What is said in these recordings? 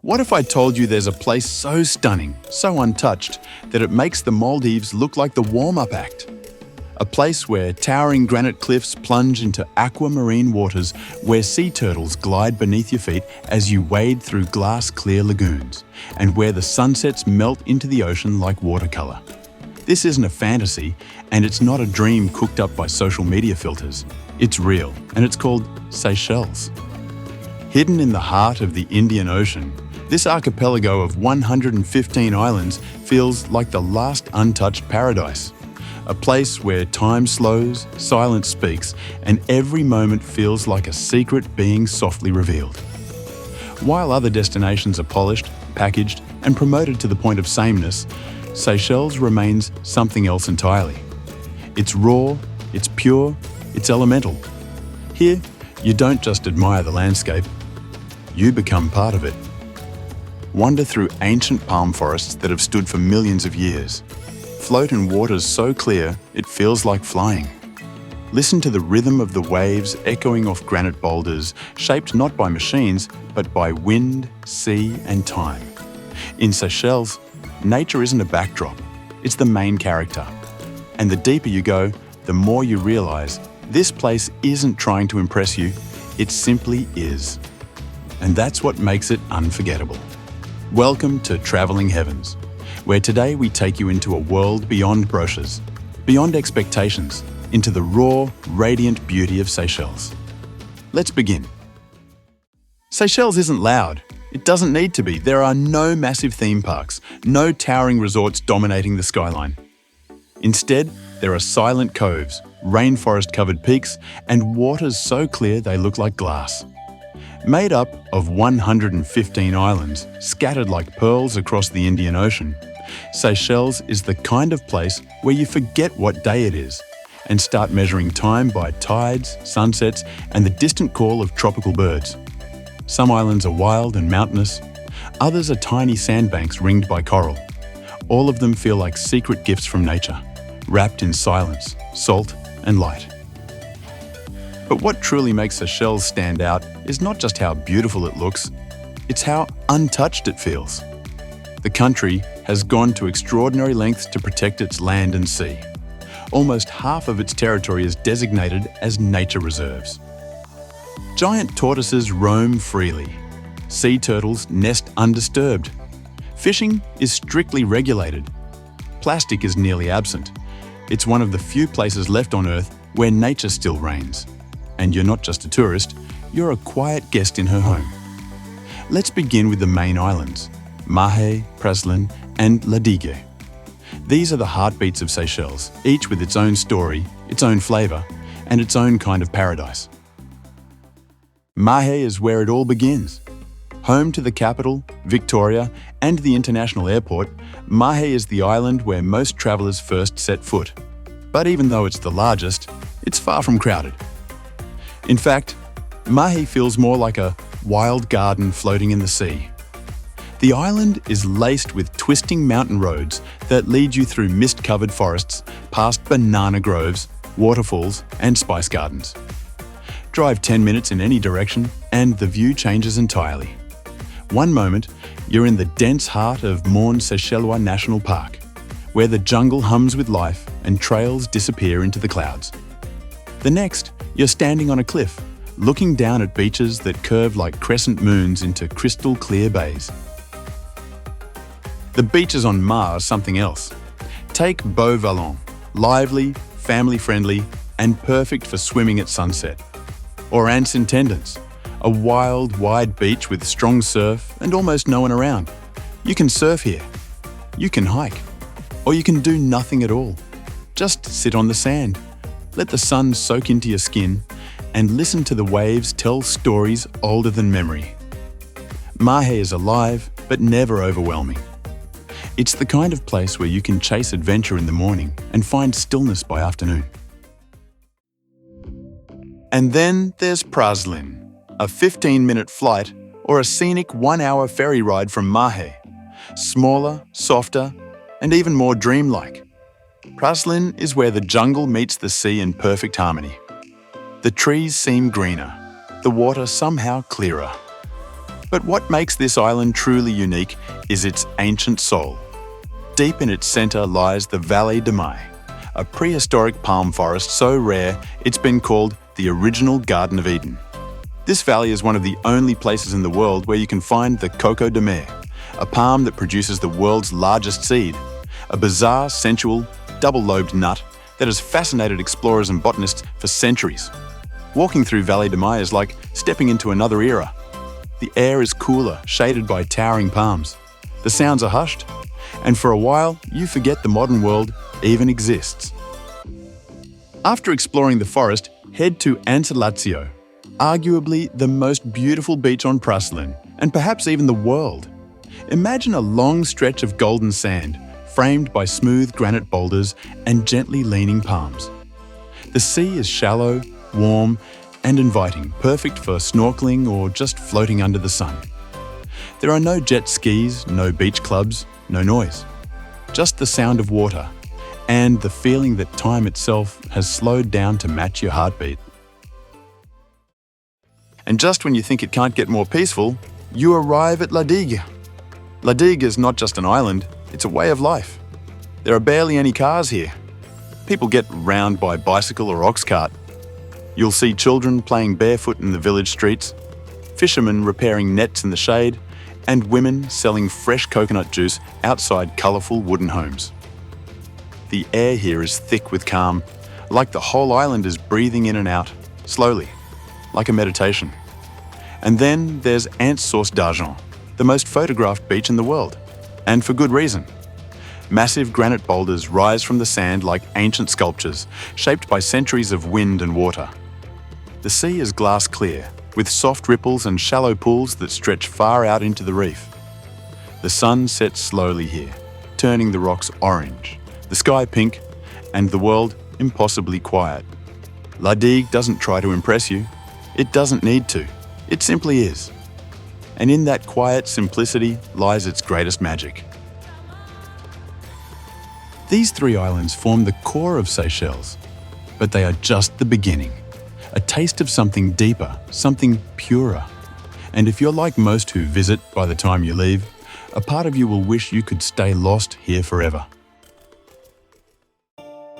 What if I told you there's a place so stunning, so untouched, that it makes the Maldives look like the warm-up act? A place where towering granite cliffs plunge into aquamarine waters, where sea turtles glide beneath your feet as you wade through glass-clear lagoons, and where the sunsets melt into the ocean like watercolor. This isn't a fantasy, and it's not a dream cooked up by social media filters. It's real, and it's called Seychelles. Hidden in the heart of the Indian Ocean, this archipelago of 115 islands feels like the last untouched paradise. A place where time slows, silence speaks, and every moment feels like a secret being softly revealed. While other destinations are polished, packaged, and promoted to the point of sameness, Seychelles remains something else entirely. It's raw, it's pure, it's elemental. Here, you don't just admire the landscape, you become part of it. Wander through ancient palm forests that have stood for millions of years. Float in waters so clear, it feels like flying. Listen to the rhythm of the waves echoing off granite boulders, shaped not by machines, but by wind, sea, and time. In Seychelles, nature isn't a backdrop, it's the main character. And the deeper you go, the more you realize this place isn't trying to impress you, it simply is. And that's what makes it unforgettable. Welcome to Traveling Heavens, where today we take you into a world beyond brochures, beyond expectations, into the raw, radiant beauty of Seychelles. Let's begin. Seychelles isn't loud. It doesn't need to be. There are no massive theme parks, no towering resorts dominating the skyline. Instead, there are silent coves, rainforest-covered peaks, and waters so clear they look like glass. Made up of 115 islands, scattered like pearls across the Indian Ocean, Seychelles is the kind of place where you forget what day it is and start measuring time by tides, sunsets, and the distant call of tropical birds. Some islands are wild and mountainous, others are tiny sandbanks ringed by coral. All of them feel like secret gifts from nature, wrapped in silence, salt, and light. But what truly makes Seychelles stand out is not just how beautiful it looks, it's how untouched it feels. The country has gone to extraordinary lengths to protect its land and sea. Almost half of its territory is designated as nature reserves. Giant tortoises roam freely. Sea turtles nest undisturbed. Fishing is strictly regulated. Plastic is nearly absent. It's one of the few places left on Earth where nature still reigns. And you're not just a tourist, you're a quiet guest in her home. Let's begin with the main islands, Mahé, Praslin, and Digue. These are the heartbeats of Seychelles, each with its own story, its own flavour, and its own kind of paradise. Mahé is where it all begins. Home to the capital, Victoria, and the international airport, Mahé is the island where most travellers first set foot. But even though it's the largest, it's far from crowded. In fact, Mahé feels more like a wild garden floating in the sea. The island is laced with twisting mountain roads that lead you through mist-covered forests, past banana groves, waterfalls, and spice gardens. Drive 10 minutes in any direction and the view changes entirely. One moment, you're in the dense heart of Mont Seychellois National Park, where the jungle hums with life and trails disappear into the clouds. The next, you're standing on a cliff, looking down at beaches that curve like crescent moons into crystal clear bays. The beaches on Mahé are something else. Take Beau-Vallon, lively, family-friendly, and perfect for swimming at sunset. Or Anse, a wild, wide beach with strong surf and almost no one around. You can surf here, you can hike, or you can do nothing at all. Just sit on the sand, let the sun soak into your skin, and listen to the waves tell stories older than memory. Mahé is alive, but never overwhelming. It's the kind of place where you can chase adventure in the morning and find stillness by afternoon. And then there's Praslin, a 15-minute flight or a scenic 1-hour ferry ride from Mahé. Smaller, softer, and even more dreamlike. Praslin is where the jungle meets the sea in perfect harmony. The trees seem greener, the water somehow clearer. But what makes this island truly unique is its ancient soul. Deep in its centre lies the Vallée de Mahé, a prehistoric palm forest so rare it's been called the original Garden of Eden. This valley is one of the only places in the world where you can find the coco de mer, a palm that produces the world's largest seed, a bizarre, sensual, double-lobed nut that has fascinated explorers and botanists for centuries. Walking through Vallée de Mahé is like stepping into another era. The air is cooler, shaded by towering palms. The sounds are hushed, and for a while, you forget the modern world even exists. After exploring the forest, head to Anse, arguably the most beautiful beach on Praslin, and perhaps even the world. Imagine a long stretch of golden sand, framed by smooth granite boulders and gently leaning palms. The sea is shallow, warm, and inviting, perfect for snorkeling or just floating under the sun. There are no jet skis, no beach clubs, no noise. Just the sound of water, and the feeling that time itself has slowed down to match your heartbeat. And just when you think it can't get more peaceful, you arrive at Digue. Digue is not just an island, it's a way of life. There are barely any cars here. People get round by bicycle or ox cart. You'll see children playing barefoot in the village streets, fishermen repairing nets in the shade, and women selling fresh coconut juice outside colourful wooden homes. The air here is thick with calm, like the whole island is breathing in and out, slowly, like a meditation. And then there's Anse d'Argent, the most photographed beach in the world, and for good reason. Massive granite boulders rise from the sand like ancient sculptures, shaped by centuries of wind and water. The sea is glass clear, with soft ripples and shallow pools that stretch far out into the reef. The sun sets slowly here, turning the rocks orange, the sky pink, and the world impossibly quiet. Digue doesn't try to impress you. It doesn't need to. It simply is. And in that quiet simplicity lies its greatest magic. These three islands form the core of Seychelles, but they are just the beginning. A taste of something deeper, something purer. And if you're like most who visit by the time you leave, a part of you will wish you could stay lost here forever.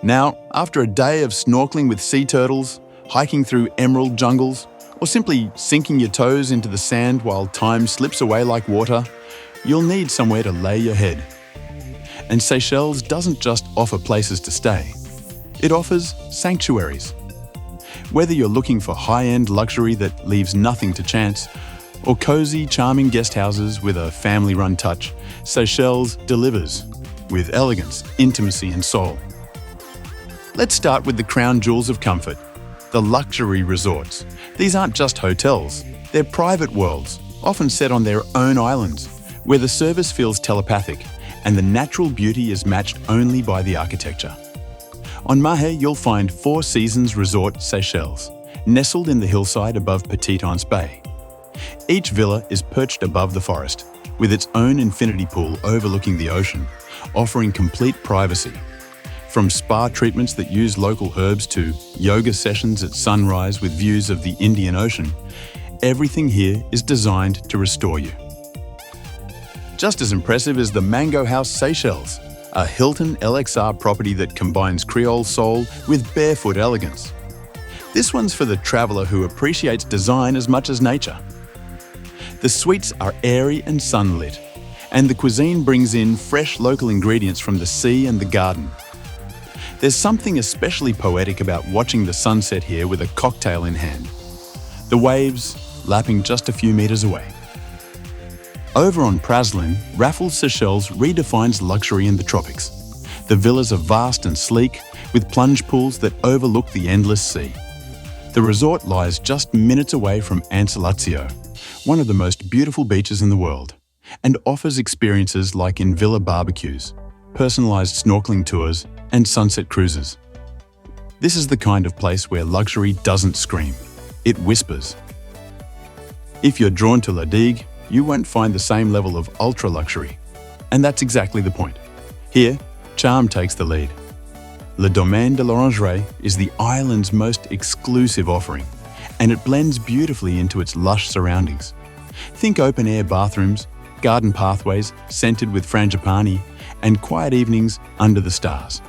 Now, after a day of snorkeling with sea turtles, hiking through emerald jungles, or simply sinking your toes into the sand while time slips away like water, you'll need somewhere to lay your head. And Seychelles doesn't just offer places to stay. It offers sanctuaries. Whether you're looking for high-end luxury that leaves nothing to chance, or cozy, charming guest houses with a family-run touch, Seychelles delivers with elegance, intimacy, and soul. Let's start with the crown jewels of comfort, the luxury resorts. These aren't just hotels, they're private worlds, often set on their own islands, where the service feels telepathic and the natural beauty is matched only by the architecture. On Mahé, you'll find Four Seasons Resort Seychelles, nestled in the hillside above Anse Bay. Each villa is perched above the forest, with its own infinity pool overlooking the ocean, offering complete privacy. From spa treatments that use local herbs to yoga sessions at sunrise with views of the Indian Ocean, everything here is designed to restore you. Just as impressive is the Mango House Seychelles, a Hilton LXR property that combines Creole soul with barefoot elegance. This one's for the traveller who appreciates design as much as nature. The suites are airy and sunlit, and the cuisine brings in fresh local ingredients from the sea and the garden. There's something especially poetic about watching the sunset here with a cocktail in hand. The waves lapping just a few meters away. Over on Praslin, Raffles Seychelles redefines luxury in the tropics. The villas are vast and sleek, with plunge pools that overlook the endless sea. The resort lies just minutes away from Anse, one of the most beautiful beaches in the world, and offers experiences like in-villa barbecues, personalized snorkeling tours, and sunset cruises. This is the kind of place where luxury doesn't scream, it whispers. If you're drawn to Digue, you won't find the same level of ultra-luxury. And that's exactly the point. Here, charm takes the lead. Le Domaine de l'Orangerie is the island's most exclusive offering, and it blends beautifully into its lush surroundings. Think open-air bathrooms, garden pathways scented with frangipani, and quiet evenings under the stars.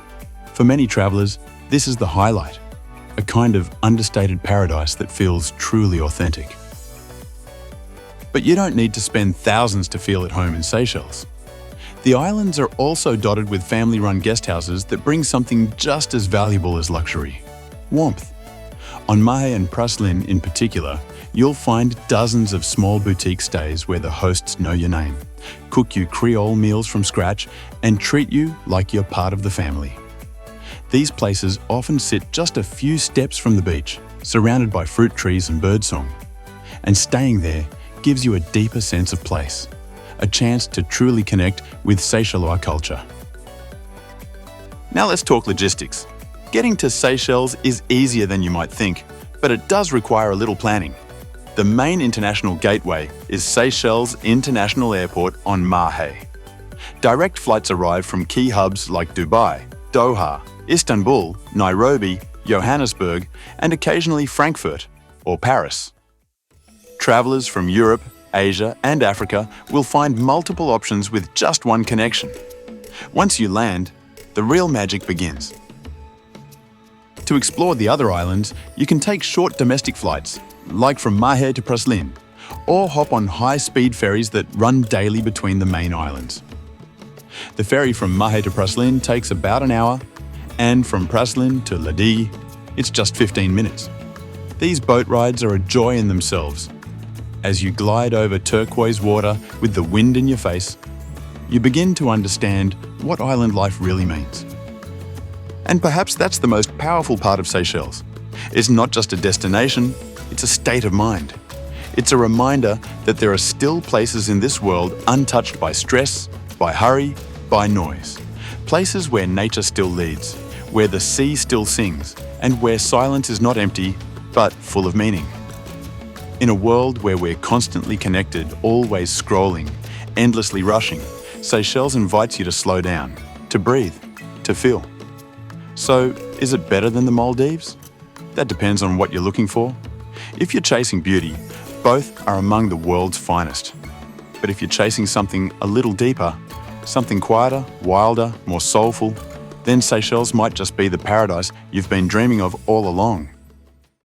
For many travellers, this is the highlight, a kind of understated paradise that feels truly authentic. But you don't need to spend thousands to feel at home in Seychelles. The islands are also dotted with family-run guesthouses that bring something just as valuable as luxury: warmth. On Mahé and Praslin in particular, you'll find dozens of small boutique stays where the hosts know your name, cook you Creole meals from scratch, and treat you like you're part of the family. These places often sit just a few steps from the beach, surrounded by fruit trees and birdsong. And staying there gives you a deeper sense of place, a chance to truly connect with Seychellois culture. Now let's talk logistics. Getting to Seychelles is easier than you might think, but it does require a little planning. The main international gateway is Seychelles International Airport on Mahé. Direct flights arrive from key hubs like Dubai, Doha, Istanbul, Nairobi, Johannesburg, and occasionally Frankfurt or Paris. Travellers from Europe, Asia, and Africa will find multiple options with just one connection. Once you land, the real magic begins. To explore the other islands, you can take short domestic flights, like from Mahé to Praslin, or hop on high-speed ferries that run daily between the main islands. The ferry from Mahé to Praslin takes about an hour, and from Praslin to Digue, it's just 15 minutes. These boat rides are a joy in themselves. As you glide over turquoise water with the wind in your face, you begin to understand what island life really means. And perhaps that's the most powerful part of Seychelles. It's not just a destination, it's a state of mind. It's a reminder that there are still places in this world untouched by stress, by hurry, by noise. Places where nature still leads, where the sea still sings, and where silence is not empty, but full of meaning. In a world where we're constantly connected, always scrolling, endlessly rushing, Seychelles invites you to slow down, to breathe, to feel. So, is it better than the Maldives? That depends on what you're looking for. If you're chasing beauty, both are among the world's finest. But if you're chasing something a little deeper, something quieter, wilder, more soulful, then Seychelles might just be the paradise you've been dreaming of all along.